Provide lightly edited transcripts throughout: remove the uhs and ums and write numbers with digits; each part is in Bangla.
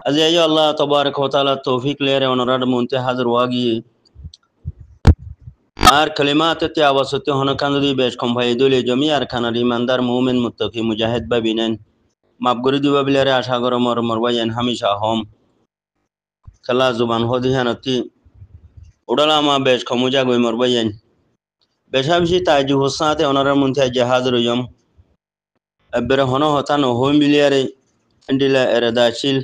আজি ayo Allah tabarak wa taala tawfiq lere onorar munte hazır wagi আর কালিমাতে আওয়াজতে হনকানদি বেশ কম ভাই দলে জমি আর খানার ইমানদার মুমিন মুত্তাকি মুজাহিদ বাবিনেন মাপগরি দিবা বিলারে আশা করো মর মরবাইন হামিশা হম খেলা জুবান হদিহানতি উড়ালামা বেশ কমুজা গই মরবাইন বেশাবিশি তাইজু হোসাতে অনারার মধ্যে জাহাজ রইম এবারে হন হতানো হোম বিলিয়ারে এন্ডিলা এরেদাশিল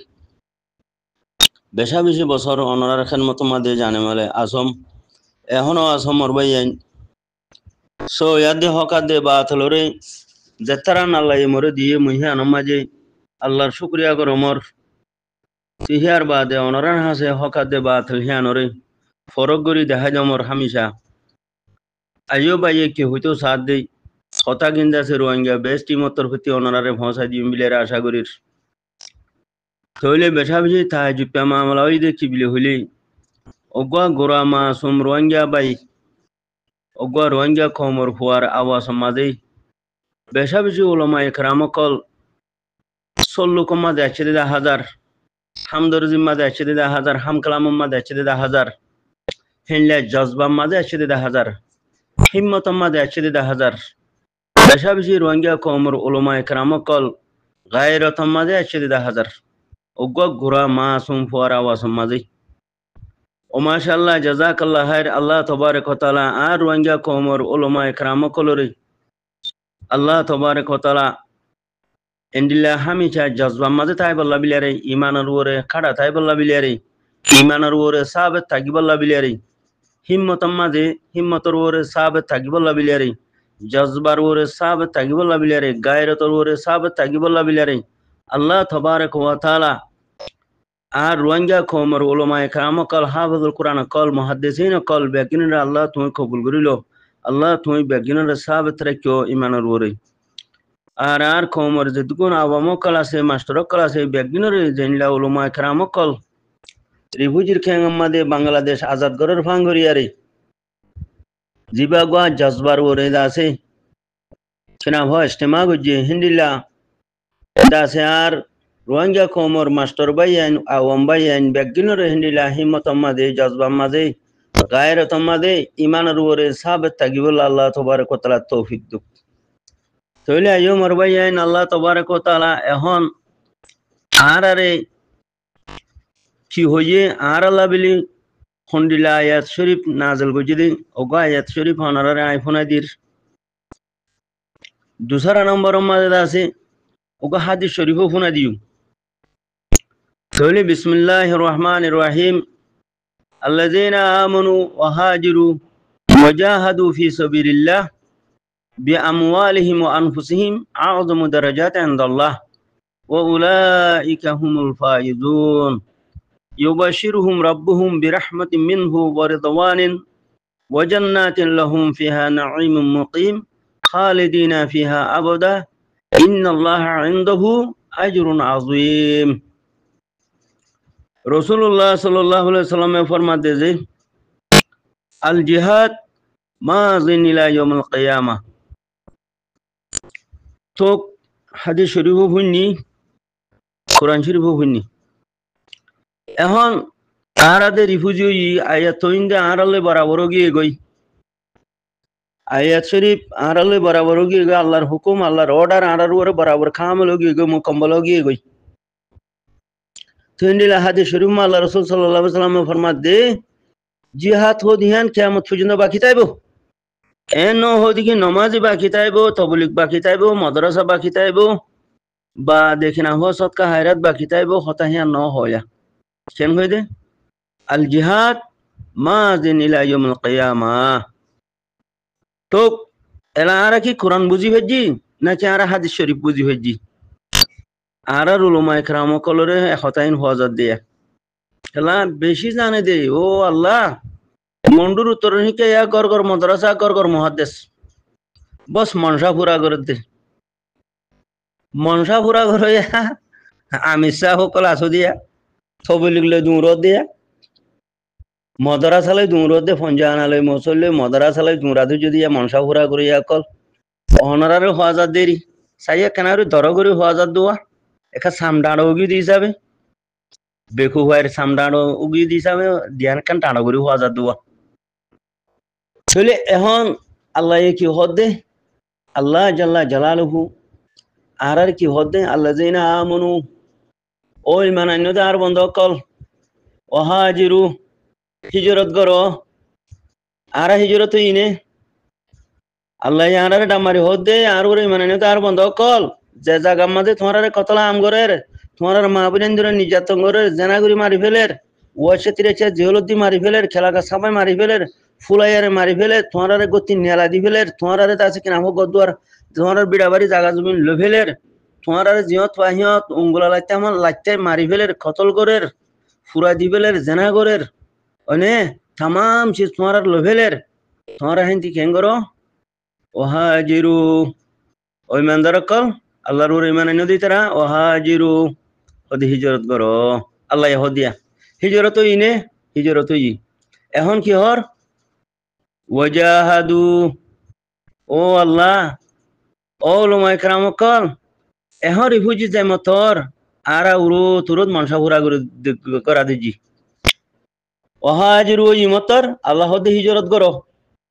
বেশাবিশি বছর অনারার খেদমত মাদে জানে মালে আসম এখনো আসম মরবাইন সো ইয়াদে হকাদে বাতলরে জেতারান আল্লাহ মরে দিয়ে মুহিয়ান মাঝে আল্লাহর শুকরিয়া করো মর তিহিয়ার বাদে অনরান হাসে হকাদে বাতল হিয়ানরে ফরক গরি দেখা জমর হামিশা আইও বাইয়ে কে হইতো সাথ দেই কথা গিন্দা সে রোহিঙ্গা বেশ টিমতর প্রতি অনরারে ভসা দিয়ে মিলের আশা করির তইলে বেশা বেশি তাই জুপ্পা মামলা ওই দেখি বিলে হইলে অগুয়া গোরা মা সোম রোহিঙ্গা বাই অগুয়া রোহিঙ্গা খমর হওয়ার আওয়াজ মাঝে বেশা বেশি ওলামা একরামকল সল্লুক মাঝে 1,000 হামদর জিম্মাদে 1,000 হাম কালাম মাঝে 1,000 হিনলে জজবা মাঝে 1,000 হিম্মত মাঝে 1,000 বেশা বেশি রোহিঙ্গা খমর ওলামা একরামকল গায়রত মাঝে 1,000 অগুয়া গোরা মা সোম হওয়ার আওয়াজ মাঝে ও মাশাআল্লাহ জাযাকাল্লাহ খাইর আল্লাহ তাবারক ওয়া তাআলা আর রোহিঙ্গা কওমর উলামা একরামকলরে আল্লাহ তাবারক ওয়া তাআলা এন্ডিল্লা হামিচা জজবা মাঝে তাই বল্লা বিলারে ইমানের ওরে খাড়া তাই বল্লা বিলারে ইমানের ওরে সাবেত থাকি বল্লা বিলারে হিম্মতর মাঝে হিম্মতর ওরে সাবেত থাকি বল্লা বিলারে জজবার ওরে সাবেত থাকি বল্লা বিলারে গায়রতর ওরে সাবেত থাকি বল্লা বিলারে আল্লাহ তাবারক ওয়া তাআলা আর রোহিঙ্গা কওমর উলামা একরামকল হাফিজুল কুরআন কল মুহাদ্দিসিন কল বেগিনরা আল্লাহ তুমি কবুল করিল আল্লাহ তুমি বেগিনরা সাবেত রাখিও ইমানের ওরে আর কওমর যে দুগুণ আওয়ামকল আছে মাস্টারকল আছে বেগিনরে জেনলা উলামা একরামকল রিফুজির খেঙ্গামাদে বাংলাদেশ আজাদ গরের ফাঙ্গরিয়ারে জিবাগা জজবার ওরে দাসে চিনা হয় ইস্তেমা গজে হিন্দিলা দাসে আর রোহিঙ্গা কওমর মাস্টার বাইয়ান আওয়াম বাইয়ান বেগিনরে হিন্দিলা হিম্মত মাঝে জজবা মাঝে গায়রত মাঝে ইমানের ওরে সাবেত থাকিবল আল্লাহ তাবারক ওয়া তাআলা তৌফিক দুক তইলে আইও মরবাইয়ান আল্লাহ তাবারক ওয়া তাআলা এখন আরে কি হইয়ে আর আল্লাহ বিলি হন্দিলা আয়াত শরীফ নাজল গজিদি ওগা আয়াত শরীফ হনারে আইফোনা দির দুসরা নম্বর মাঝে আছে ওগা হাদিস শরীফ ফোনা দিও تولي بسم الله الرحمن الرحيم الذين آمنوا وهاجروا وجاهدوا في سبيل الله بأموالهم وأنفسهم أعظم درجات عند الله وأولئك هم الفائزون يبشرهم ربهم برحمة منه ورضوان وجنات لهم فيها نعيم مقيم خالدين فيها أبدا إن الله عنده أجر عظيم রসুল্লাহ সাল্লাল্লাহু আলাইহি সাল্লামে ফরমাতে যে আল জিহাদ মাযিন ইলা ইয়াউমিল কিয়ামা তো হাদিস শরীফ হইনি কোরআন শরীফ হইনি এখন আরাদে রিফিউজি আয়াত ইনদে আরালে বরাবর গিয়ে গই আয়াত শরীফ আরালে বরাবর গিয়ে গই আল্লাহর হুকুম আল্লাহর অর্ডার আরার ওরে বরাবর কামল গিয়ে গই মুকম্মল গিয়ে গই তিনদিলা হাদিস শরীফ মা আল্লাহ রাসূল সাল্লাল্লাহু আলাইহি ওয়াসাল্লাম ফরমাত দে জিহাদ হো দিহান কিয়ামত পর্যন্ত বাকি তাইবো এন হদি কি নামাজ বাকি তাইবো তাবলীগ বাকি তাইবো মাদ্রাসা বাকি তাইবো বা দেখিনা হো সদকা হায়রাত বাকি তাইবো হতা হিয়া ন হয়া কেন হই দে আল জিহাদ মাযিন ইলা ইয়াউমিল কিয়ামা তো এলা আরা কি কোরআন বুঝি হজি নাকি আরা হাদিস শরীফ বুঝি হজি আর উলামা একরামকলরে হতাইন হওয়াজাত দিয়া খেলা বেশি জানে দে ও আল্লাহ মন্ডুর উত্তর নিকে ইয়া গর মাদ্রাসা গর মুহাদ্দিস বস মনসা পুরা করে দে মনসা পুরা করে আমি সা সকল আসো দিয়া ছবি লিখলে দূর দিয়া মাদ্রাসালে দূর দে ফঞ্জানালে মুসল্লি মাদ্রাসালে দূরাদু যদি মনসা পুরা করে ইয়া কল অনারারে হওয়াজাত দেরি সাইয়া কেনারে দর করে হওয়াজাত দোয়া একা সামডাড়োগি দি যাবে বেকু হওয়ার সামডানো উগি দিছামে দিয়ান কান টানা করি হওয়া যা দুয়া চলে এখন আল্লাহ কি হদে আল্লাহ জাল্লা জালালুহু আর কি হদে আল্লাহ জাইনা আমনু ওই মানান্যতে আর বন্ধ কল ওহাজিরু হিজরত করো আর হিজরত ইনে আল্লাহ আনারে ডামারি হদে আর ওরে মানান্যতে আর বন্ধ কল যে জায়গার মাঝে তোমার কতলা আম গরের তোমার মা বোনেন্দ্র নির্যাতন করে জেনাগুড়ি মারি ফেলের ওয়াশে তিরেছে জেহলদ্দি মারি ফেলের খেলাকা সাবাই মারি ফেলের ফুলাইয়ারে মারি ফেলে তোমার গতি নেলা দি ফেলের তোমার আছে কিনা হোক গদুয়ার তোমার বিড়াবাড়ি জাগা জমিন লো ফেলের তোমার জিহত পাহিয়ত উঙ্গুলা লাইতে আমার লাইতে মারি ফেলের খতল করের ফুরা দি ফেলের জেনা করের অনে তামাম সে তোমার লো ফেলের তোমার হেন্তি কেন করো ওহাজিরু ওই মানদার কল আল্লাহর ওর ইমান নদী তারা ওহাজিরু ওদি হিজরত করো আল্লাহ হদিয়া হিজরত ইনে হিজরত ই এখন কি হর ওয়াজাহাদু ও আল্লাহ ও লোমাই কারাম কল এখন রিফুজি যাই মতর আরা উরু তুরত মনসা ফুরা করা দিজি ওহাজিরু ই মতর আল্লাহ হদি হিজরত করো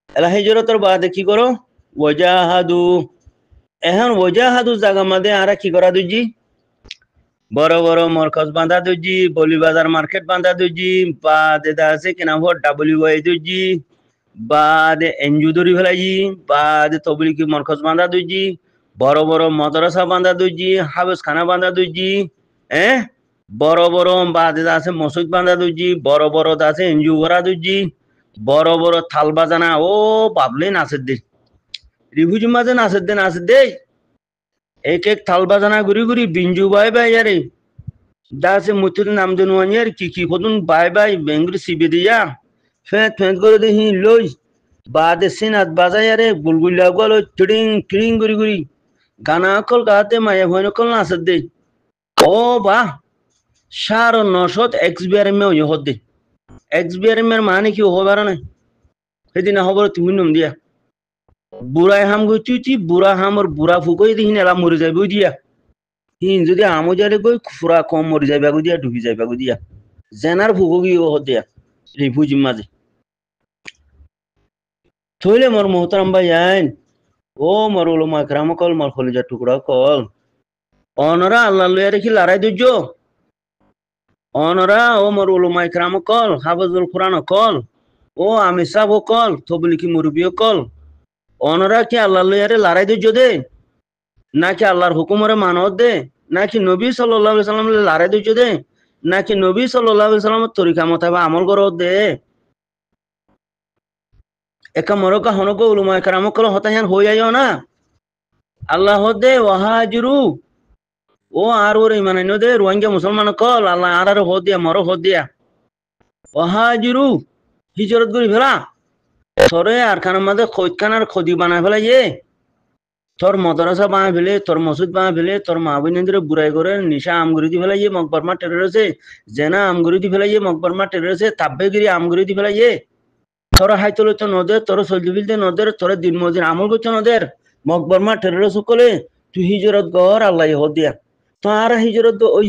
এলা হিজরতর বাদে কি করো ওয়াজাহাদু এখন ওয়াজাহাদু জায়গা মাদে আরা কি করা দিজি বড় বড় মরকজ বাঁধা দুজি বলি বাজার মার্কেট বাঁধা দুজি বা দেদা আছে কিনা ভোট ডাব্লিউআই দুজি বা দে এনজু ধরি ফেলাই বা দে তবলিকি মরকজ বাঁধা দুজি বড় বড় মাদ্রাসা বাঁধা দুজি হাবেস খানা বাঁধা দুজি বড় বড় বা দেদা আছে মসজিদ বাঁধা দুজি বড় বড় আছে এনজু করা দুজি বড় বড় থাল বাজানা ও বাবলে নাচের দে রিভুজি মাঝে নাচের দে এক এক থাল বাজানা ঘুরি ঘুরি বিঞ্জু বাই বাই আরে দাসে মুতুর নাম দেনুয়ানিয়ার কি কদুন বাই বাই বেঙ্গুরি সিবে দিয়া ফেঁত করে দেখি লই বাদে সিনাত বাজাই আরে গুলগুলা গলো টিড়িং টিড়িং ঘুরি ঘুরি গানা কল গাতে মায়া ভয় কল নাচের দে ও বাহ 950 এক্সবিআরএম এ হদ দে এক্সবিআরএম এর মানে কি হবার না সেদিন খবর তুমি নম দিয়া বুড়াই হাম গই বুড়া হাম আর বুড়া ফুকই দিহি এলা মরে যাইব দিয়া হিন যদি আমো যারে গই ফুরা কম মরে যাইবা গো দিয়া ডুবি যাইবা গো দিয়া জেনার ফুকো গি হ দিয়া রিফুজি মাঝে থইলে মোর মোহতারাম ভাই আইন ও মোর উলামা کرام কল মোর খলিজা টুকরা কল অনরা আল্লাহ লইয়া রেখি লড়াই দুজ অনরা ও মোর উলামা کرام কল হাফেজুল কুরআন কল ও আমি সাব কল তবলিকি মুরব্বি কল অনরা কি আল্লাহ লইয়ারে লড়াই দুজ দে নাকি আল্লাহর হুকুমরে মানত দে নাকি নবী সাল্লাল্লাহু আলাইহি সাল্লাম লড়াই দুজ দে নাকি নবী সাল্লাল্লাহু আলাইহি সাল্লামের তরিকা মোতাবেক আমল করো দে একা মরকা হনকো উলামা کرام কল হতায়ান হই আইও না আল্লাহ দে ওয়াহাজিরু ও আর ওর ইমান এনে দে রোহিঙ্গা মুসলমান কল আল্লাহ আর হদ দিয়া মর হদ দিয়া ওয়াহাজিরু হিজরত করি ফেলা তোরে আর খানার মাঝে খৈদ খানার খদি বানায় ফেলা তোর মদরসা বানায় ফেলে তোর মসজিদ বানায় ফেলে তোর মা বোনেদের বুড়াই করে নিশা আমগুড়ি দি ফেলাই মকবরমা টেরর আছে জেনা আমগুড়ি দি ফেলাই মকবরমা টেরর আছে তাব্বেগিরি আমগুড়ি দি ফেলাই তোর হাইতলে তো নদের তোর সলজি ফিলতে নদের তোর দিন মজির আমল করছো নদের মকবরমা টেরর সকলে তুই হিজরত গর আল্লাহ হদ দিয়া তো আর হিজরত ওই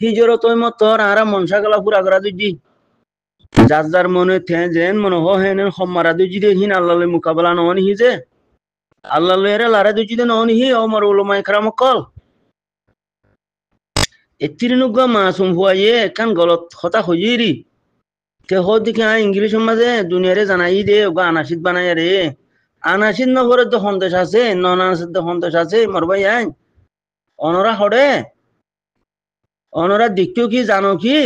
হিজরত ওই মত তোর আর মনসা গলা পুরা করা দুজি যার যার মনে থে যেন মনে হেন সম্মারা দুজি দে হিন আল্লাহ মোকাবেলা নহনি হি যে আল্লাহ এরা লারা দুজি দে নহনি হি ও মোর উলামা کرام কল এতিরিনুগা মাসুম হুয়ায়ে কান গলত হতা হইরি কে হদিকে ইংলিশ মাঝে দুনিয়ারে জানাই দে ওগা আনাসিদ বানাই রে আনাসিদ নগরের তো সন্দেশ আছে নন আনাসিদ তো সন্দেশ আছে মোর ভাই আইন অনরা হড়ে অনরা দেখতেও কি জানো কি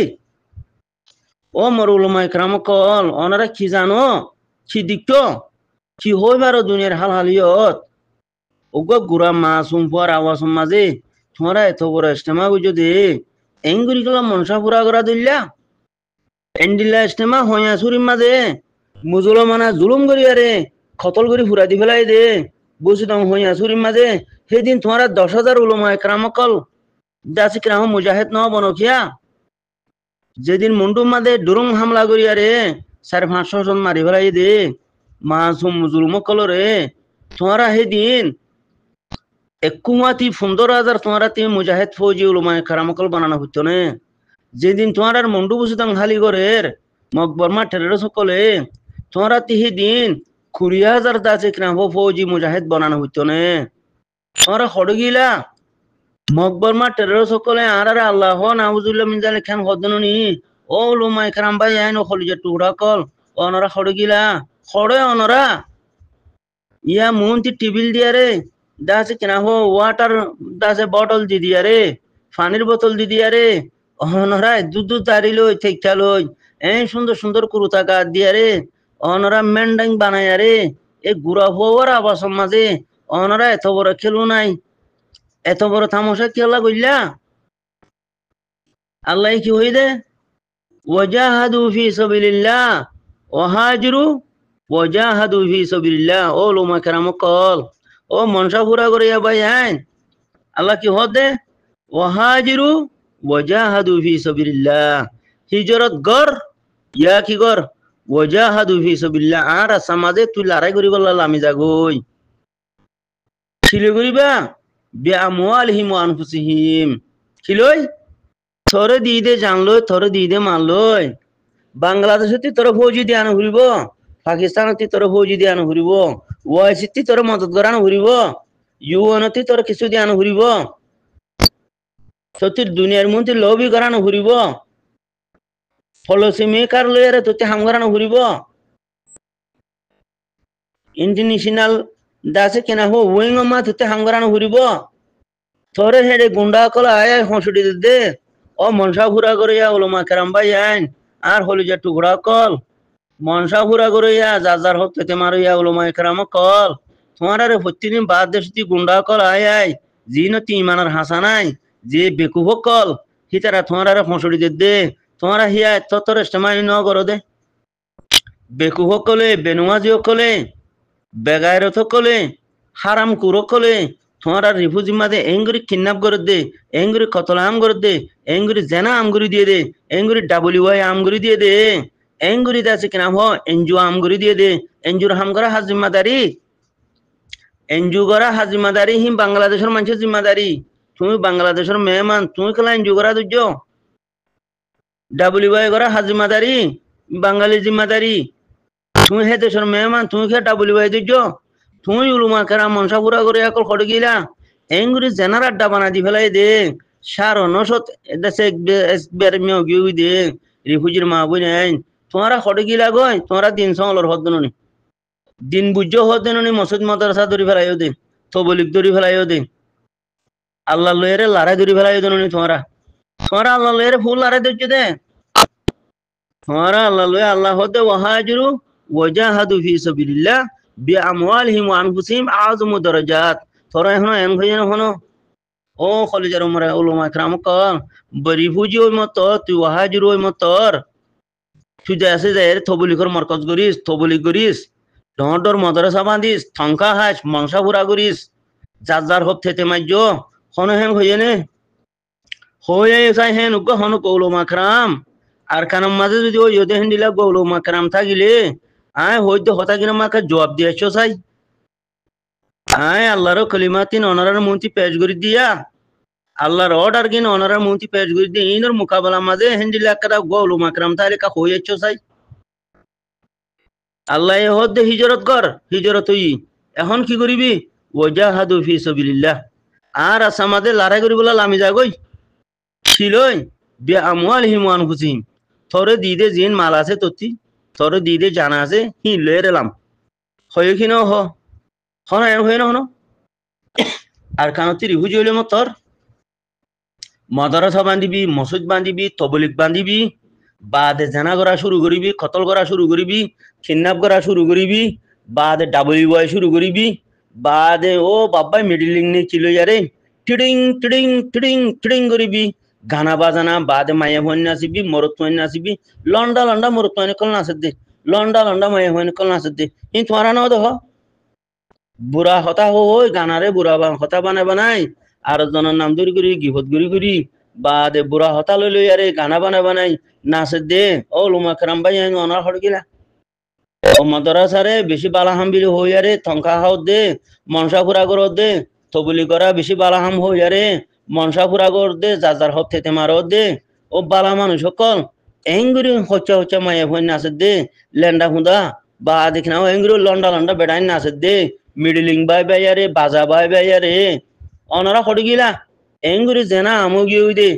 ও মোর উলামা کرام কল অনরা কি জানো কি দেখতো কি হই বারো দুনিয়ার হাল হালিয়ত ওগো গুড়া মাসুম ফুয়ার আওয়াজ মাঝে তোমরা এত বড় ইস্তেমা বুঝো দে এঙ্গুরি গলা মনসা পুরা করা দিল্লা এন্ডিলা ইস্তেমা হইয়া সুরির মাঝে মুসলমানা জুলুম করি আরে খতল করি ফুরা দি ফেলাই দে বুঝিতাম হইয়া সুরির মাঝে সেদিন তোমার 10,000 উলামা کرام কল দাসি کرام মুজাহিদ ন বনকিয়া যেদিন মুন্ডুর মাঝে ডুরুং হামলা করি আরে 550 জন মারি ফেলাই দে মাসুম জুলুম কলরে তোমারা সেদিন একুমাতি 15,000 তোমারা তুমি মুজাহিদ ফৌজি উলামা کرام কল বানানো হইতো না যেদিন তোমার আর মন্ডু বুঝতাম খালি করের মকবর মাঠের সকলে তোমারা তিহি দিন 20,000 দাসে কিনা ফৌজি মুজাহিদ বানানো হইতো নে তোমরা হড়গিলা মকবর মাঠের সকলে আর আল্লাহ নাউজুল্লাহ মিন জালিক খান হদনুনি ও লুমাই কারাম ভাই আইন খলিজা টুকরা কল অনরা হড়গিলা হড়ে অনরা ইয়া মুন্তি টিবিল দিয়া রে দাসে কিনা হো ওয়াটার দাসে বটল দি দিয়া রে পানির বোতল দি দিয়া রে অনরা দুধ দাঁড়ি লই ঠিকঠা লই এই সুন্দর সুন্দর কুরুতা গাছ দিয়া রে অনরা মেন্ডাং বানায় রে এ গুড়া হওয়ার আবাসের মাঝে অনরা এত বড় খেলো নাই এত বড় তামসা খেলা কইলা আল্লাহ কি হই দে ওয়াজাহাদু ফি সাবিলিল্লাহ ওয়াহাজরু ওয়াজাহাদু ফি সাবিলিল্লাহ ও লোমা কেরাম কল ও মনসা পুরা করে ভাই আইন আল্লাহ কি হদে ওয়াহাজরু ওয়াজাহাদু ফি সাবিলিল্লাহ হিজরত গর ইয়া কি গর ওয়াজাহাদু ফি সাবিলিল্লাহ আর সমাজে তুই লড়াই করি বললা আমি যাগই ছিলে করিবা বিআমওয়ালিহিম ওয়া আনফুসিহিম কিলই থরে দি দে জানলই থরে দি দে মানলই বাংলাদেশে তোর ফৌজি দিয়ে আনো ঘুরিব পাকিস্তানত তোর ফৌজি দিয়ে আনো ঘুরিব ওয়াইসিতে তোর মদত করানো ঘুরিব ইউএনতে তোর কিছু দিয়ে আনো ঘুরিব সত্যি দুনিয়ার মধ্যে লবি করানো ঘুরিব পলিসি মেকার লয়ারে তোতে হাম করানো ঘুরিব ইন্টারন্যাশনাল দাসে কেনা হো ওয়েং মা তোতে হাম করানো ঘুরিব তোরে হেডে গুন্ডা কলা আয় হসুটি দে ও মনসা ঘুরা করিয়া ওলমা কেরাম ভাই আইন আর হলিজা টুকরা কল মনসা ঘুরা করিয়া যার হোক তেতে মারিয়া ওলমা কেরাম কল তোমার আরে প্রতিদিন বাদ দেশটি গুন্ডা কল আয় জি নতি ইমানের হাসা নাই যে বেকুব কল হিতারা তোমার আরে হসুটি দে তোমারা হিয়া তোর ইস্তেমাই ন করো দে বেকুব কলে বেনুয়াজি কলে বেগায়রত কলে হারাম কুরো কলে তোমারা রিফুজি মাদে এঙ্গুরি কিডন্যাপ করে দে এঙ্গুরি কতল আম করে দে এঙ্গুরি জেনা আমগুরি দিয়ে দে এঙ্গুরি WY আমগুরি দিয়ে দে এঙ্গুরি দাসে কিনা হ এনজু আমগুরি দিয়ে দে এনজুর হাম করা হাজ জিম্মাদারি এনজু করা হাজ জিম্মাদারি হিম বাংলাদেশের মানুষের জিম্মাদারি তুমি বাংলাদেশের মেহমান তুমি খেলা এনজু করা দুর্য WY করা হাজ জিম্মাদারি বাঙালি জিম্মাদারি তুমি হে দেশের মেহমান তুমি খে WY দুর্য তুমি উলুমা কেরা মনসা পুরা করে একল খড়ে গিলা এঙ্গুরি জেনার আড্ডা বানা দি ফেলাই দে সার নশত দেশে মেয় গিয়ে দে রিফুজির মা বই নাই তোমারা খড়ে গিলা গই তোমারা দিন সঙ্গলর হদ নি দিন বুঝ হদ নি মসজিদ মাদ্রাসা ধরি ফেলাইও দে তবলিক ধরি ফেলাইও দে আল্লাহ লয়েরে লড়াই ধরি ফেলাইও দে নি তোমারা তোমারা আল্লাহ লয়েরে ফুল লড়াই ধরছ দে তোমারা আল্লাহ লয়ে আল্লাহ হদে ওয়াহাজরু ওয়াজাহাদু ফি সাবিলিল্লাহ বিআমওয়ালিহিম ওয়া আনফুসিহিম আযমু দারাজাত তোরা এখন এন হইন হনো ও খলিজার উমরা উলামা کرام কল বরিফুজি ওই মত তুই ওয়াহাজরু ওই মতর তুই দেশে যায় তবলিগর মারকাজ করিস তবলিগ করিস ডর মাদ্রাসা বাঁধিস থংকা হাস মনসা পুরা করিস যার হপ থেতে মাইজ হন হেন হইনে হয়ে যাই হেন উগ হন উলামা کرام আর কানাম মাঝে যদি ওই ইদে হেন দিলা উলামা کرام থাকিলে আয় হইতে হতা কিনা মাকে জবাব দিয়েছো চাই আয় আল্লাহর কলিমাতিন অনারার মন্ত্রী পেশ করে দিয়া আল্লাহর অর্ডার কিন অনারার মন্ত্রী পেশ করে দিয়ে ইনর মোকাবেলা মাঝে হেন্দিলা কাদা উলামা کرام তাহলে কা হইয়েছো চাই আল্লাহ হদ্দে হিজরত কর হিজরত হই এখন কি করিবি ওয়াজাহাদু ফি সাবিলিল্লাহ আর আসামাদে লড়াই করি বলা লামি যাগই ছিলই বিআমওয়ালিহিম ওয়া আনফুসিহিম থরে দিদে জিন মাল আছে ততি তোরে দিদে জানা আছে হি লয়ে এলাম হয় কি না হন হয় না হন আর কানতি রিফুজি হইলে তোর মাদ্রাসা বান্ধিবি মসজিদ বান্ধিবি তবলিক বান্ধিবি বাদে জানা করা শুরু করিবি কতল করা শুরু করিবি কিডন্যাপ করা শুরু করিবি বাদে WY শুরু করিবি বাদে ও বাবাই মিডলিং নে চিলো যারে টিডিং টিডিং টিডিং টিডিং করিবি গানা বাজানা বাদে মায়া হন নাসিবি মরত হন নাসিবি লন্ডা লন্ডা মরত হন কল নাসে দে লন্ডা লন্ডা মায়া হন কল নাসে দে ই তোমারা না দেখ বুড়া হতা হই গানারে বুড়া হতা বানাই আর জনের নাম ধরি করি গিফত করি বাদে বুড়া হতা লই আরে গানা বানাই নাচে দে ও উলামা کرام ভাই অনার হড় গিলা ও মাদ্রাসারে বেশি বালাহাম বিলি হই আরে থংকা হাও দে মনসা পুরা কর দে তবলি করা বেশি বালাহাম হই আরে মনসা পুরা কর দে যার হত থেতে মারো দে ও বালা মানুষ সকল এঙ্গুরি হচ্ছা হচ্ছা মায়ে হই নাচে দে লেন্ডা হুদা বা দেখি না এঙ্গুরি লন্ডা লন্ডা বেড়াই নাচে দে মিডলিং বাই বাইয়ারে বাজা বাই বাইয়ারে অনরা হড় গিলা এঙ্গুরি জেনা আমু গিয়ে দে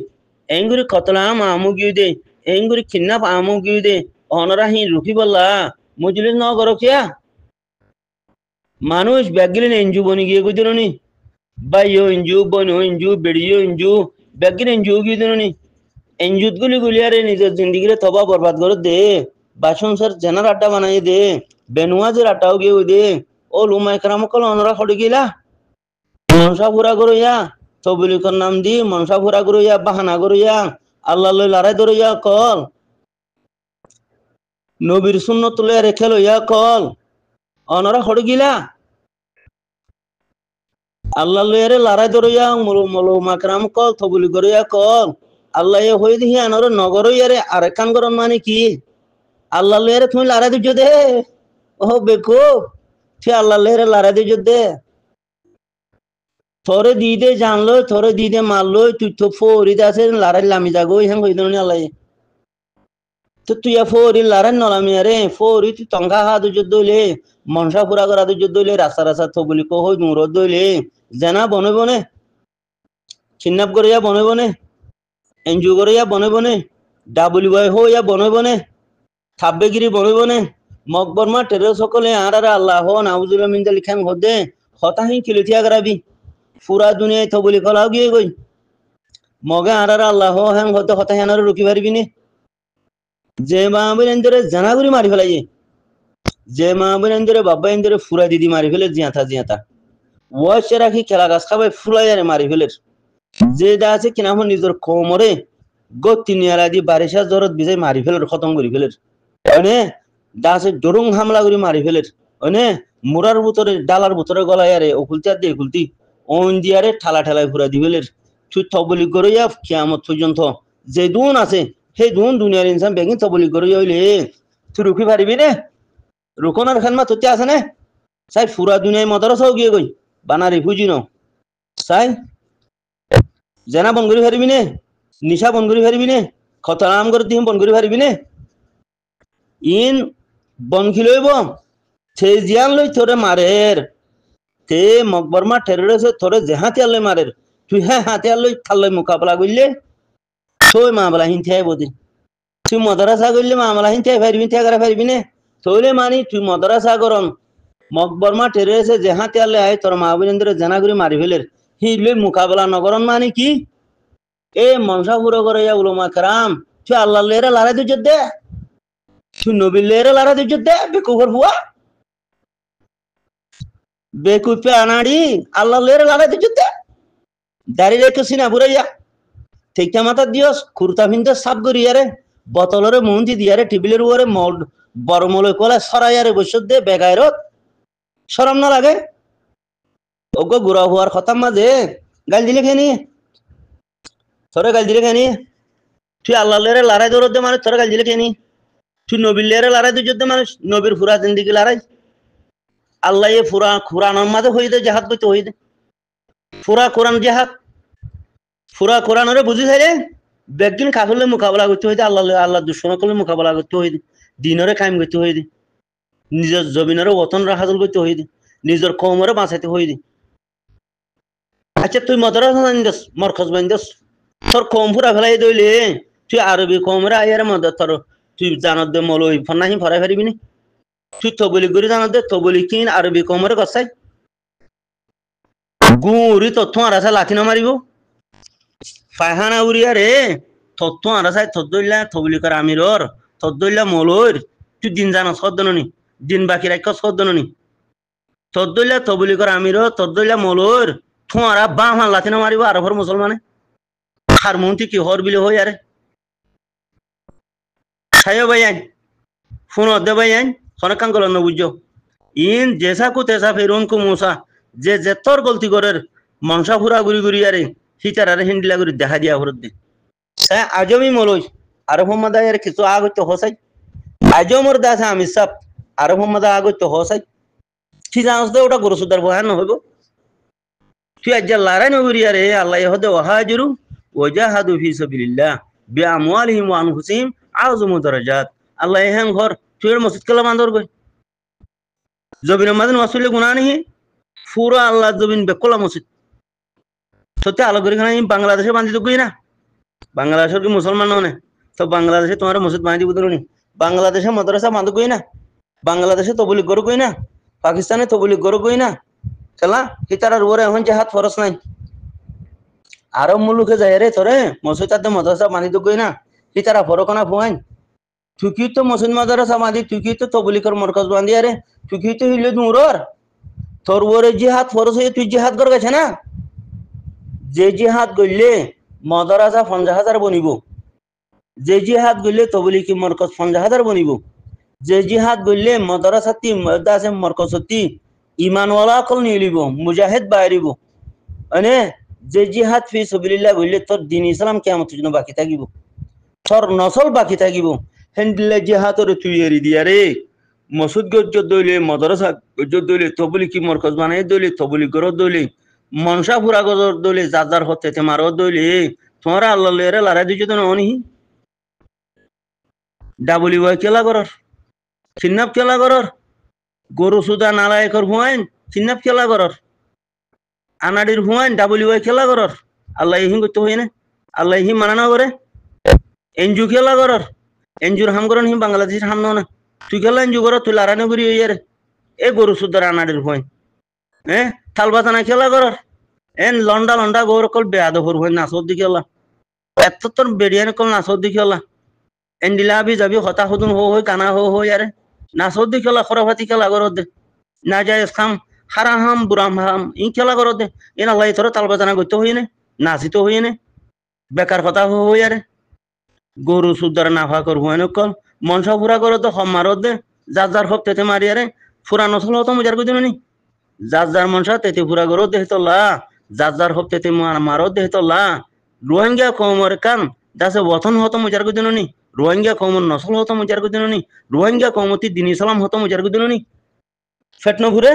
এঙ্গুরি কতলা আমু গিয়ে দে এঙ্গুরি কিন্নাপ আমু গিয়ে দে অনরা হি রুখি বললা মজলিস ন গরকিয়া মানুষ ব্যাগিলেন এনজু বনি গিয়ে গুজরনি বাইও এনজু বনো এনজু বেড়িও এনজু ব্যাগিন এনজু গিয়ে দিননি এনজুত গুলি গুলিয়ারে নিজের জিন্দিগিরে তবা বরবাদ করে দে বা সংসার জেনার আড্ডা বানাই দে বেনুয়াজের আড্ডাও গিয়ে দে ও লুমাই কারামকল অনরা খড়ি গিলা মনসা ফুরা গরইয়া তবলিকর নাম দি মনসা ফুরা গরইয়া বাহানা গরইয়া আল্লাহ লই লড়াই ধরইয়া কল নবীর সুন্নত তুলে রেখে লইয়া কল অনরা খড়ি গিলা আল্লাহ লইয়ারে লড়াই ধরইয়া মলো মাকরাম কল তবলি গরইয়া কল আল্লাহ এ হই দিহি আনর নগর ইয়ারে আরেকান গরম মানে কি আল্লাহ লইয়ারে তুমি লড়াই দিছ দে ও বেকো তুই আল্লাহ লইয়ারে লড়াই দিছ দে থরে দি দে জানলো থরে দি দে মারলো তুই তো ফরিদ আছে লড়াই লামি যাগো হ্যাঁ হই দিন আল্লাহ তো তুই ফরি লড়াই নলামি আরে ফরি তুই টঙ্কা হা দুজ দইলে মনসা পুরা করা দুজ দইলে রাস্তা রাস্তা থবলি কো হই মুর দইলে জানা বনে বনে চিন্নাপ করিয়া বনে বনে এনজু করিয়া বনে বনে ডাবলি বয় হইয়া বনে বনে থাব্বেগিরি বনে বনে মকবরমা টেরে সকলে আর আল্লাহ হো নাউজুল্লাহ মিন জালিকান হদে হতাহি কিলথিয়া গরাবি পুরা দুনিয়ায় থবলি কলাও গিয়ে গই মগে আর আল্লাহ হ্যাং হতে হতাহি আনার রুকি পারবি নে যে মা বোনেন্দরে জানাগুড়ি মারি ফেলাই যে মা বোনেন্দরে বাবা এন্দরে ফুরা দিদি মারি ফেলে জিয়াতা জিয়াতা ওয়াশে রাখি খেলা গাছ খাবাই ফুলাইয়ারে মারি ফেলের যে দা আছে কিনা আমার নিজের কোমরে গতি নিয়ালা দি বারিশা জরত বিজয় মারি ফেলের খতম করি ফেলের অনে দা আছে ডরুং হামলা করে মারি ফেলের অনে মুরার ভিতরে ডালার ভিতরে গলায় আরে ওকুলতি আর দিয়ে কুলতি ওন দিয়ারে ঠালা ঠালায় ফুরা দি ফেলের তুই তবলি করিয়া কিয়ামত পর্যন্ত যে দুন আছে সেই দুন দুনিয়ার ইনসান বেগিন তবলি করিয়া হইলে তুই রুখি পারিবি নে রুকনার খানমা তোতে আছে না সাই ফুরা দুনিয়ায় মদরসাও গিয়ে গই বানারি ফুজি ন সাই জেনা বন করি পারিবি নে নিশা বন করি পারিবি নে খতরাম করে দিম বন করি পারিবি নে ইন বন খিলইব সে জিয়ান লই তোরে মারের তে মকবরমা ঠেরেছে তোরে জেহাতে আলে মারের তুই হ্যাঁ হাতে আলই খালই মোকাবেলা করলে তুই মামলা হিনতে বদি তুই মদরাসা করলে মামলা হিনতে পারবি তে পারবি নে তোলে মানি তুই মদরাসা করন মকবরমা ঠেরেছে জেহাতে আলে আয় তোর মা বোনেন্দরে জানা করে মারি ফেলের হি লই মোকাবেলা নগরন মানে কি এ মনসা পুরো করে উলমা কারাম তুই আল্লাহ লেরে লড়াই দিছ দে তুই নবীর লেরে লড়াই দিছ দে বেকুফর বুয়া বেকুফে আনাড়ি আল্লাহ লেরে লড়াই দিছ দে দাঁড়িয়ে রেখে সিনা বুড়াইয়া ঠিকঠাক মাথা দিয়স কুর্তা ফিনতে সাপ করিয়ারে বোতলরে মন্দি দিয়ারে টেবিলের উপরে বড় মলে কলে সরাইয়ারে বসে দে বেগাইরত শরম না লাগে ওগো গুড়া হওয়ার কথা মাঝে গাল দিলে খেয়ে নিয়ে তোরে গাল দিলে খেয়ে তুই আল্লাহ লেরে লড়াই দৌড় দে মানুষ তোরে গাল দিলে খেয়ে তুই নবীর লেরে লড়াই দিয়ে যুদ্ধ মানুষ নবীর ফুরা জিন্দিগি লড়াই আল্লাহ এ ফুরা কোরআনের মাঝে হয়ে দে জাহাদ করতে হয়ে দে ফুরা কোরআন জাহাদ ফুরা কোরআনরে বুঝি থাকে বেগদিন কাফেরলে মোকাবেলা করতে হয়ে দে আল্লাহ দুশ্মন করলে মোকাবেলা করতে হয়ে দে দিনরে কায়েম করতে হয়ে দে নিজের জমিনের ওতন হাসিল করতে হয়ে দে নিজের কৌমরে বাঁচাইতে হয়ে দে আচ্ছা তুই মদরাসা বান্ধস মরকজ বান্ধস তোর কম ফুরা ফেলাই দইলে তুই আরবি কমরে আইয়ার মদত তোর তুই জানত দে মলই ফনাহি ফরাই পারিবি নি তুই তবলি করে জানত দে তবলি কিন আরবি কমরে গছাই গুড়ি তথ্য আর আছে লাথি না মারিব পায়খানা উড়িয়া রে তথ্য আর আছে তদ্দইলা তবলি কর আমিরর তদ্দইলা মলইর তুই দিন জানত সদ্দননি দিন বাকি রাখ সদ্দননি তদ্দইলা তবলি কর আমিরর তদ্দইলা মলইর থোয়ারা বাম হান লাথি না মারিব আরবর মুসলমানে আর মন্ত্রী কি হর বিলে হই আরে ছায় ভাই আইন ফোন দে ভাই আইন সনকান গল না বুঝছো ইন জেসা কু তেসা ফেরুন কু মুসা যে যেতর গলতি করের মনসা ফুরা গুড়ি গুড়ি আরে হিতার আরে হিন্দিলা গুড়ি দেখা দিয়া ভরত দে আজমি মলই আর মোহাম্মদ আয়ের কিছু আগত হসাই আজমর দাস আমি সব আর মোহাম্মদ আগত হসাই ঠিক আছে ওটা গরু সুদার বহান হইব তুই আজ লড়াই নগরি আরে আল্লাহ হদে ওহাজরু ওজাহাদু ফি সাবিলিল্লাহ বিআমওয়ালিহিম ওয়া আনফুসিহিম আযমু দারাজাত। আল্লাহ এহেন ঘর তুই মসজিদ কেলা বান্দর গই জবিন মাদিন ওয়াসুলি গুনানিহি পুরা আল্লাহ জবিন বেকলা মসজিদ সত্যি আলো করে খানা বাংলাদেশে বান্ধি তো গই না বাংলাদেশের কি মুসলমান নয় তো বাংলাদেশে তোমার মসজিদ বাঁধি বুঝলো নি বাংলাদেশে মাদ্রাসা বাঁধ গই না বাংলাদেশে তবলিগ গরু গই না পাকিস্তানে তবলিগ গরু গই না খেলা হিতারার উপরে এখন যে হাত ফরস নাই আরব মুলুকে যায় রে তোরে মসজিদ আদে মাদ্রাসা বাঁধি তো গই না হিতারা ফরকনা ফুয়াইন তুই কি তো মসজিদ মাদ্রাসা বাঁধি তুই কি তো তবলিগের মরকজ বাঁধি আরে তুই কি তো হিলে দূরর তোর উপরে যে হাত ফরস হয়ে তুই জিহাদ করে গেছে না যে জিহাদ গইলে মাদ্রাসা 50,000 বনিব যে জিহাদ গইলে তবলিগি মরকজ 50,000 বনিব যে জিহাদ গইলে মাদ্রাসাতি মাদ্রাসা মরকজতি ঈমানওয়ালা কল নিলিব মুজাহিদ বাইরিব মানে যে জিহাদ ফি সাবিলিল্লাহ গইলে তোর দ্বীন ইসলাম কিয়ামতের জন্য বাকি থাকিব তোর নসল বাকি থাকিব হেন্দিলে জিহাদরে তুই এরি দিয়া রে মসজিদ গজ্জত দইলে মাদ্রাসা গজ্জত দইলে তবলিগি মরকজ বানাই দইলে তবলিগ গরত দইলে মনসা ফুরা গজর দইলে যাজার হতে তে মারত দইলে তোমরা আল্লাহ লেরে লারা দিছ তো ননি ডাবলি ওয়াই কেলা করর চিন্নাপ কেলা করর গরু সুদা নালায়কর হুয়াইন চিন্নাপ কেলা করর আনাডির হুয়াইন ডাবলি ওয়াই খেলা করর আল্লাহ ইহিন করতে হই না আল্লাহ ইহি মানা না করে এনজু খেলা করর এনজুর হাম করন হি বাংলাদেশের হাম না তুই খেলা এনজু করর তুই লারানো করি ইয়ারে এ গরু সুদার আনাডির হুয়াইন থালবাতানা খেলা করর এন লন্ডা লন্ডা গৌর কল বেয়াদ হর হুয়াইন নাচর দিকে আল্লাহ এত তোর বেরিয়ান কল নাচর দিকে আল্লাহ এন দিলাবি যাবি হতা হতুন হই কানা হো ইয়ারে নাচর দিকে আল্লাহ খরাফাতি খেলা করর দে না যায় খাম হারাম হাম বুরাম হাম ই খেলা করো দে এন আল্লাহ তোরা তালবাজানা করতে হই না নাচিত হই না বেকার কথা হই আরে গরু সুদার নাফা কর হুয়ান কল মনসা ফুরা করো তো হম মারো দে যার যার হক তেতে মারি আরে ফুরা নসল হতো মজার কই দিন নি যার যার মনসা তেতে ফুরা করো দেহ তোলা যার যার হক তেতে মারো দেহ তোলা রোহিঙ্গা কমর কান দাসে বথন হতো মজার কই দিন নি রোহিঙ্গা কমর নসল হতো মজার কই দিন নি রোহিঙ্গা কমতি দিন ইসলাম হতো মজার কই দিন নি ফেট ন ঘুরে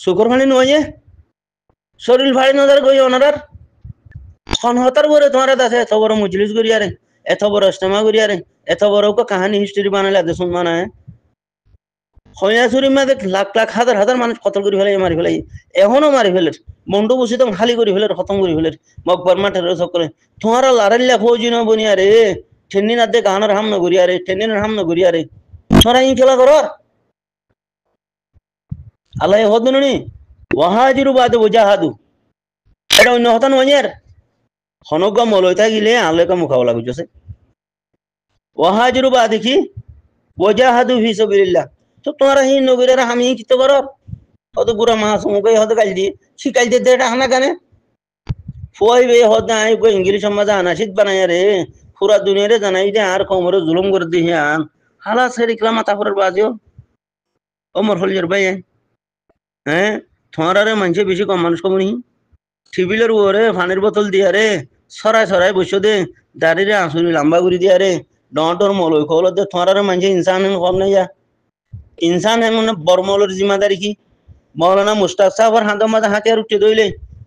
শুকর ফানি নয় শরীর ভারী নজর গই ওনার হতার বরে তোমার দাসে এত বড় মজলিস করি আরে এত বড় ইজতেমা করি আরে এত বড় কাহানি হিস্ট্রি বানাইলে দেশ মানে হইয়াছুরি মাঝে লাখ লাখ হাজার হাজার মানুষ কতল করে ফেলে মারি ফেলাই এখনো মারি ফেলে মন্ডু বসে তো খালি করে ফেলে খতম করে ফেলে মকবর মাঠের সকলে তোমার লারাল্লা ফৌজি ন বনি আরে ঠেন্নি না দে গাহানোর হাম ন করি আরে ঠেন্নির হাম ন করি আরে তোরা ই খেলা কর আল্লাহ হদ নি ওয়াহাজিরু বাদে ওজাহাদু এটা অন্য হতা নয় হনজ্ঞ মলয়তা গিলে আল্লাহকে মোকাবেলা করছে ওয়াহাজিরু বাদে কি ওজাহাদু ফি সাবিলিল্লাহ তো তোমরা হি নগরের আমি কি তো করো অত বুড়া মাহাসমুকে হদ গাল দিয়ে শিকাই দে এটা হানা কানে ফুয়াই বে হদ নাই গো ইংলিশ সমাজ আনাসিদ বানাই রে পুরা দুনিয়ারে জানাই দে আর কমরে জুলুম করে দি আন হালা সেরিকলা মাথা ফরের বাজিও ওমর হলিয়ার ভাই তোমার মানুষে বেশি কম মানুষ কমনি টিবিলের উপরে পানির বোতল দিয়া রে সরাই সরাই বসে দে দাঁড়িয়ে আঁসুরি লম্বা করে দিয়া রে ডর মলই খবর দে তোমার মানুষে ইনসান কম নাই যা ইনসান মানে বরমলের জিম্মাদারি কি মৌলানা মুস্তাক সাহেবের হাতের মাঝে হাতিয়ার উঠে দইলে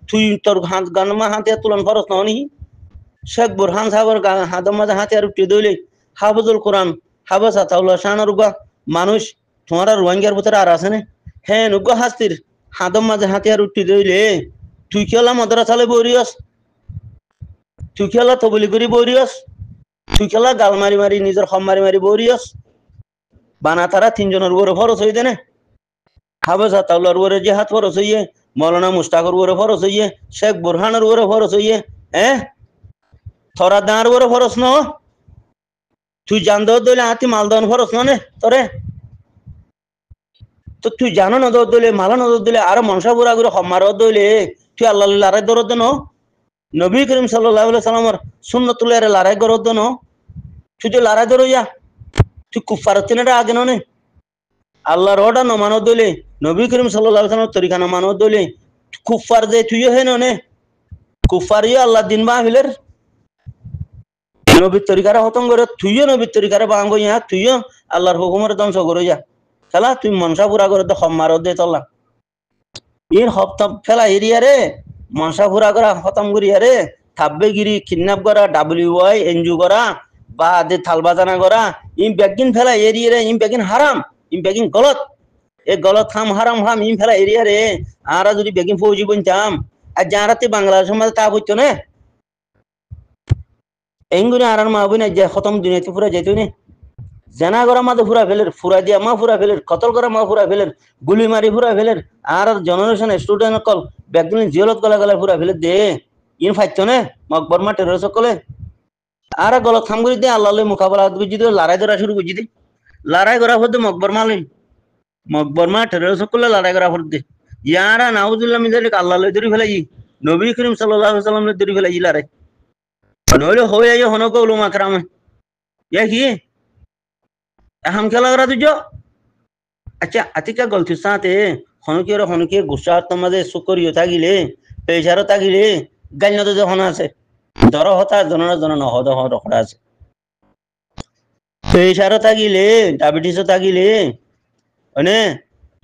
তুই তোর হাত গান হাতিয়ার তুলন ফরস ননি শেখ বুরহান সাহেবের হাতের মাঝে হাতিয়ার উঠে দইলে হাফজুল কোরআন হাফজ আতাউল্লাহ শাহর মানুষ তোমার রোহিঙ্গার ভিতরে আর আছে না হ্যাঁ নুগ্গ হাস্তির হাতের মাঝে হাতিয়ার উঠে দইলে তুই খেলা মাদ্রাসালে বরিয়স তুই খেলা তবলি করি বরিয়স তুই খেলা গাল মারি মারি নিজের হম মারি মারি বরিয়স বানা তারা তিনজনের উপরে ফরস হইতে না হাফেজ আতাউল্লাহর উপরে জিহাদ ফরস হইয়ে মৌলানা মুস্তাকের উপরে ফরস হইয়ে শেখ বুরহানের উপরে ফরস হইয়ে থরা দাঁড় উপরে ফরস ন তুই জান দইলে হাতি মালদান ফরস নে তোরে তো তুই জানো না দইলে মালা নজর দিলে আর মনসা বুড়া করে হমার দইলে তুই আল্লাহ লড়াই দরদ ন নবী করিম সাল্লাল্লাহু আলাইহি সাল্লামের সুন্নতুল্লাহ লড়াই করদ ন তুই তো লড়াই দরইয়া তুই কুফার তিনটা আগে নে আল্লাহর অর্ডার ন মানো দইলে নবী করিম সাল্লাল্লাহু আলাইহি সাল্লামের তরিকা না মানো দইলে কুফার যে তুইও হে নে কুফার ইয়া আল্লাহ দিন বা হিলের নবীর তরিকারে খতম করে তুইও নবীর তরিকারে বাঙ্গ ইয়া তুইও আল্লাহর হুকুমের ধ্বংস করে যা খেলা তুই মনসা পুরা করে তো হমার দে তল্লা এর হপ্তাহ ফেলা এরিয়া রে মনসা পুরা করা খতম করিয়া রে থাব্বেগিরি কিডন্যাপ করা WY এনজু করা বা আদে থালবাজানা করা ইম বেগিন ফেলা এরিয়ারে ইম বেগিন হারাম ইম বেগিন গলত এ গলত হাম হারাম হাম ইম ফেলা এরিয়ারে আরা যদি বেগিন ফৌজি বনতাম আর যারাতে বাংলাদেশের মধ্যে তা হইতো না এঙ্গুরি আরার মা বই না যে খতম দুনিয়াতে পুরা যেত না জেনা করা মা তো ফুরা ফেলের ফুরা দিয়া মা ফুরা ফেলের কতল করা মা ফুরা ফেলের গুলি মারি ফুরা ফেলের আর জেনারেশন স্টুডেন্ট কল ব্যাকদিন জিয়লত গলা গলা ফুরা ফেলের দে ইন ফাইতো না মকবর মা টেরর সকলে আর গলত থাম করে দে আল্লাহ মোকাবেলা বুঝি দে লড়াই ধরা শুরু বুঝি দে লড়াই করা হতে মকবর মা টেরর সকলে লড়াই করা হতে ইয়ারা নাউজুল্লাহ মিজালিক আল্লাহ ধরে ফেলাই নবী করিম সাল্লাল্লাহু আলাইহি ওয়াসাল্লাম ধরে ফেলাই লড়াই নইলে হয়ে যায় হনক উলমা کرام ইয়া কি हम क्या लग रहा तुझो अच्छा अतिका गलती साथे हनुके गुस्सा तमादे सुकरियो तागिले पेशारो तागिले गालनो तो होना আছে ধর হতা জন হদ হদ খড়া আছে পেশারো তাগিলে ডায়াবেটিসও তাগিলে মানে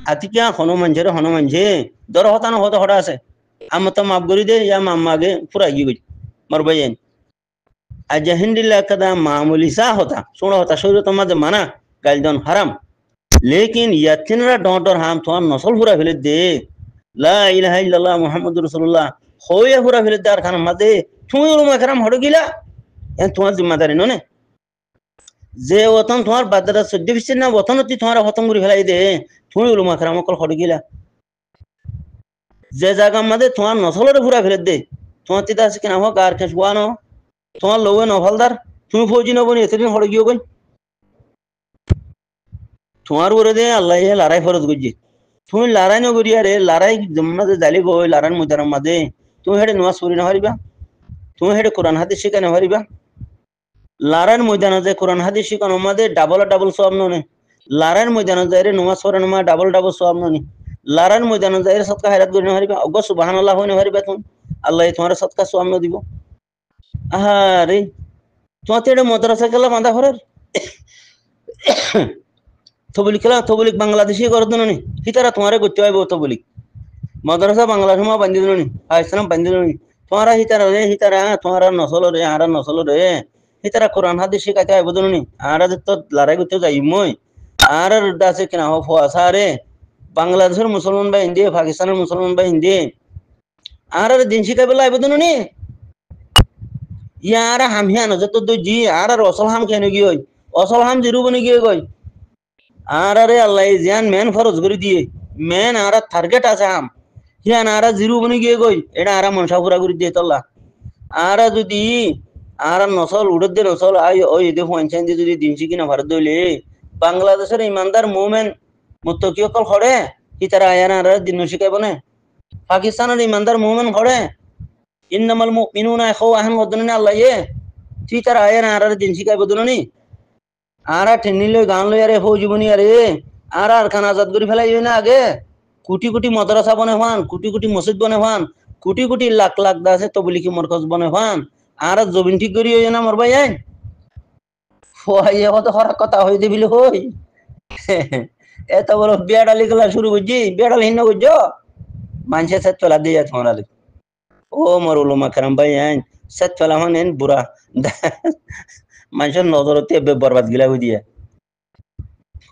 আতিকা হনুমানজে ধর হতা না হদ খড়া আছে আম তো মাফ করি দে ইয়া মাম্মাগে পুরা গই মরবাইন আজ হিন্দিল্লা কদা মামুলি সা হতা শুনো হতা শরীর তোমাদের মানা গালদন হারাম लेकिन यातिनरा डॉटर हम तो नसल पूरा फिले दे ला इलाहा इल्लल्लाह मुहम्मदुर रसूलुल्लाह होया पूरा फिले दार खान मदे तुम उलमा करम हड़ गिला एन तुम्हारी जिम्मेदारी नो ने जे वतन तुम्हार बादरा सद्दे बिसे ना वतन ती तुम्हारा खत्म करी फेलाई दे तुम उलमा करम कल हड़ गिला जे जागा मदे तुम्हार नसलरे पूरा फिले दे तुम्हार तिदा से किना हो गार खसवानो तुम्हार लोवे नफलदार तुम फौजी न बनी एतदिन हड़ गियो गई তোমার উপরে দে আল্লাহ লড়াই ফরজ করছে তুমি লড়াই ন করিয়া রে লড়াই জম্মাতে জালি গই লড়াই ময়দানের মাঝে তুমি হেডে নামাজ পড়ি না পারিবা তুমি হেডে কোরআন হাদিস শিখা না পারিবা লড়াই ময়দানে যে কোরআন হাদিস শিখানোর মাঝে ডাবল সওয়াব ননে লড়াই ময়দানে যাই রে নামাজ পড়ানোর মাঝে ডাবল সওয়াব ননি লড়াই ময়দানে যাই রে সদকা হায়াত করি না পারিবা অগ সুবহানাল্লাহ হই না পারিবা তুমি আল্লাহ তোমার সদকা সওয়াব ন দিব আহা রে তোমাতে এটা মাদ্রাসা গেলা বাঁধা ঘরের তবলিক বাংলাদেশি করে দিন নি হিতারা তোমারে করতে হইব তবলিক মাদ্রাসা বাংলা সময় বান্ধি দিন নি ইসলাম বান্ধি দিন নি তোমারা হিতারা তোমারা নসল রে আর নসল রে হিতারা কোরআন হাদিস শিখাইতে হইব দিন নি আর তো লড়াই করতে যাই মই আর দাসে কিনা হো ফোয়াসা রে বাংলাদেশের মুসলমান বা হিন্দি পাকিস্তানের মুসলমান বা হিন্দি আর দিন শিখাইবে লাইব দিন নি ইয়ার হামিয়া নজর তো জি আর অসল হাম কেন গিয়ে অসল হাম জিরু বনি গিয়ে গই আর আরে আল্লাহ জান মেন ফরজ করে দিয়ে মেন আর টার্গেট আছে আম হিয়ান আর জিরো বনি গিয়ে গই এটা আর মনসা পুরা করে দিয়ে তল্লা আর যদি আর নসল উড়ে দে নসল আই ওই দে পঞ্চায়েত দিয়ে যদি দিন শিখি না ভারত দইলে বাংলাদেশের ইমানদার মুমেন মুত্তকি অকল খড়ে কি তারা আয়ান আর দিন শিখাইব না পাকিস্তানের ইমানদার মুমেন খড়ে ইন্নামাল মুমিনুনা ইখওয়াতুন ওদনে আল্লাহ এ কি তারা আয়ান আর দিন শিখাইব দননি আর ঠেনিলে গান লই আরে ফৌজি বনি আরে আর খান আজাদ করে ফেলাই না আগে কোটি মাদ্রাসা বনে হান কোটি মসজিদ বনে হান কোটি লাখ দাসে তবলিকি মরকজ বনে হান আর জমিন ঠিক করি হই না মর ভাই আইন ফোয়াই কত হরা কথা হই দিবিল হই এত বড় বেড়ালি গলা শুরু করছি বেড়াল হিন্ন করছো মানুষের সাথে চলা দিয়ে তোমার ও মর উলমা کرام ভাই আইন সাথে চলা হন এন বুড়া মানুষের নজরতে বরবাদ গিলা হয়ে দিয়ে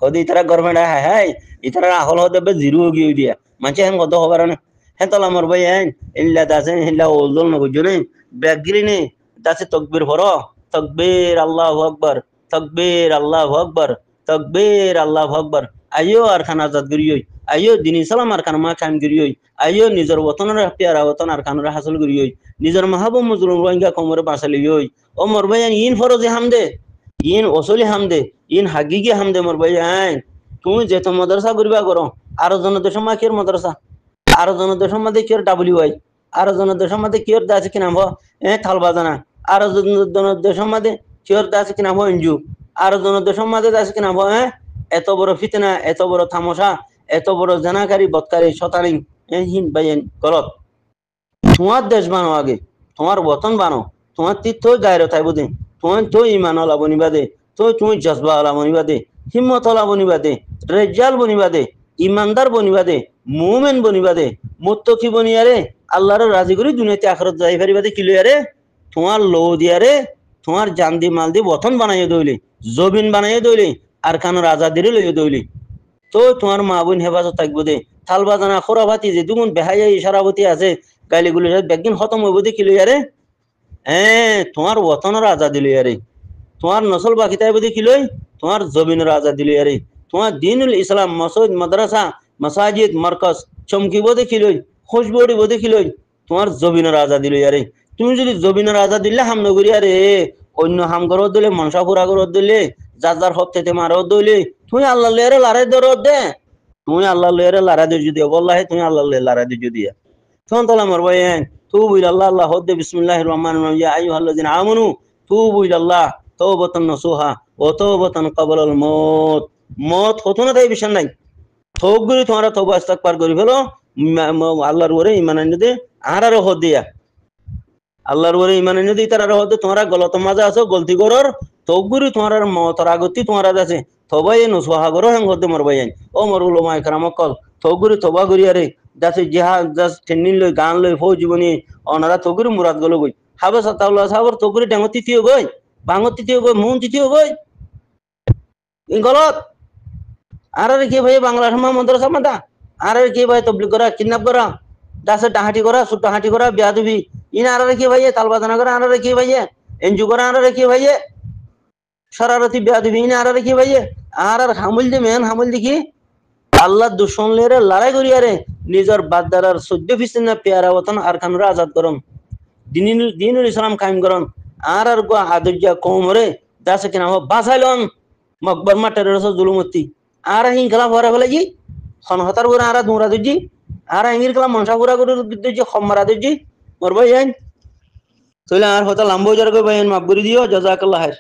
হদি ইতারা গভর্নমেন্ট হাই ইতারা আহল হতে জিরো গিয়ে দিয়া মানুষে হেন কত হবার না হেন তলা মর ভাই আইন ইল্লা দাসে ইল্লা ওজল না বুঝছো নে ব্যাগ গিলি নে দাসে তকবীর পড়ো তকবীর আল্লাহু আকবার তকবীর আল্লাহু আকবার তকবীর আল্লাহু আকবার আইও আর খান আজাদ করিয়ই আইও দিন ইসলাম আর খান মা কাম করিয়ই আইও নিজের ওতনের পিয়ারা ওতন আর খানরা হাসিল করিয়ই নিজের মাহবুব মজলুম রোহিঙ্গা কোমরে বাঁচালিয়ই ও মোর ভাই ইন ফরজে হামদে ইন ওসলি হামদে ইন হাগিগি হামদে মোর ভাই আইন তুমি যেত মাদ্রাসা করিবা করো আর জন দেশ মা কির মাদ্রাসা আর জন দেশ মধ্যে কির WY আর জন দেশ মধ্যে কির দাস কি নাম থাল বাজানা আর জন দেশ মধ্যে কির দাস কি নাম এনজু আর জন দেশ মধ্যে দাস কি নাম এত বড় ফিতনা এত বড় তামাশা এত বড় জানাকারী বদকারী শতানি হিন বাইন গলত তোমার দেশ বানো আগে তোমার বতন বানো তোমার তীর্থ গায়ের থাইব দে তোমার তো ইমান ওলা বনিবা দে তুমি জজবা ওলা বনিবা দে হিম্মত ওলা বনিবা দে রেজাল বনিবা দে ইমানদার বনিবা দে মুমেন বনিবা দে মুত্তকি বনিয়ারে আল্লাহর রাজি করি দুনিয়াতে আখিরাত যাই পারিবা দে কি লইয়ারে তোমার লো দিয়ারে তোমার জান্দি মালদি বথন বানাইয়ে দইলি জবিন বানাইয়ে দইলি আর খান আজাদিরে লইয়ে দইলি তো তোমার মা বোন হেফাজত থাকবো দে থাল বাজানা খোরাবাতি যে দুগুণ বেহাইয়া ইশারাবতী আছে গালিগুলি বেগিন খতম হইব দে কি লইয়ারে তোমার বতনের আজাদি লইয়ারে তোমার নসল বাকি তাই বুঝি কি লই তোমার জমিনের আজাদি লইয়ারে তোমার দিনুল ইসলাম মসজিদ মাদ্রাসা মাসাজিদ মার্কাজ চমকিব দেখি লই খুশবড়িব দেখি লই তোমার জমিনের আজাদি লইয়ারে তুমি যদি জমিনের আজাদি দিলে হাম নগরি আরে অন্য হাম ঘর দিলে মনসা পুরা ঘর দিলে যার যার হত্যা মার দিলে তুমি আল্লাহ লইয়ারে লড়াই দর দে তুমি আল্লাহ লইয়ারে লড়াই দিয়ে যদি বললাহে তুমি আল্লাহ লড়াই দিয়ে যদি তখন তাহলে আমার ভাই তুবু ইলাল্লাহ আল্লাহ হদ্দে বিসমিল্লাহির রহমানির রহিম ইয়া আইয়ুহাল্লাযিনা আমানু তুবু ইলাল্লাহ তাওবাতান নাসুহা ওয়া তাওবাতান ক্বাবলাল মউত মত হতো না তাই বিষয় নাই থোকগুলি তোমরা তওবা ইস্তিগফার করি ফেলো আল্লাহর উপরে ঈমান আনি দে আর হদ দিয়া আল্লাহর উপরে ঈমান আনি দে তার হদ তোমরা গলত মাজা আছো গলতি করর থোকগুলি তোমার মতর আগতি তোমার আছে তবাই নসুহা করো হেং হদ্দে মরবাই ও মর উলামা ইকরাম কল থোকগুলি তওবা করি আরে যাতে জিহাদ জাস ট্রেনিং লই গান লই ফৌ জীবনী অনারা থোকগুলি মুরাদ গলো গই হাবে সাতাউল্লাহ সাহাবর থোকগুলি ডাঙ তৃতীয় গই বাঙ তৃতীয় গই মুন তৃতীয় গই গলত আর কি ভাই বাংলা সমা মাদ্রাসা মাদা আর কি ভাই তবলিগ করা কিডন্যাপ করা দাসে ডাহাটি করা সুটা হাঁটি করা বিয়াদবি ইন আর কি ভাই তালবাদানা করা আর কি ভাই এনজু করা আর কি ভাই শরারতি বিয়াদবি ইন আর কি ভাই আর হামুল দি মেন হামুল দেখি আল্লাহ দুশ্মন লেরে লড়াই করি আরে নিজের বাদদারার 14% না পেয়ারা ওতন আর খানরা আজাদ করন দিনুল ইসলাম কায়েম করন আর গো আদজ্জা কওমরে দাসে কিনা বাঁচাইলন মকবর মাটার জুলুমতি আর হিংকলা ভরা ফেলে জি খনহতার করে আর দুরা দুজি আর হিঙ্গির কলা মনসা পুরা করে দুজি খমরা দুজি মরবাই যাইন তাহলে আর হতা লাম্বো জরগে বাইন মাফ করে দিও জাযাকাল্লাহ খাইর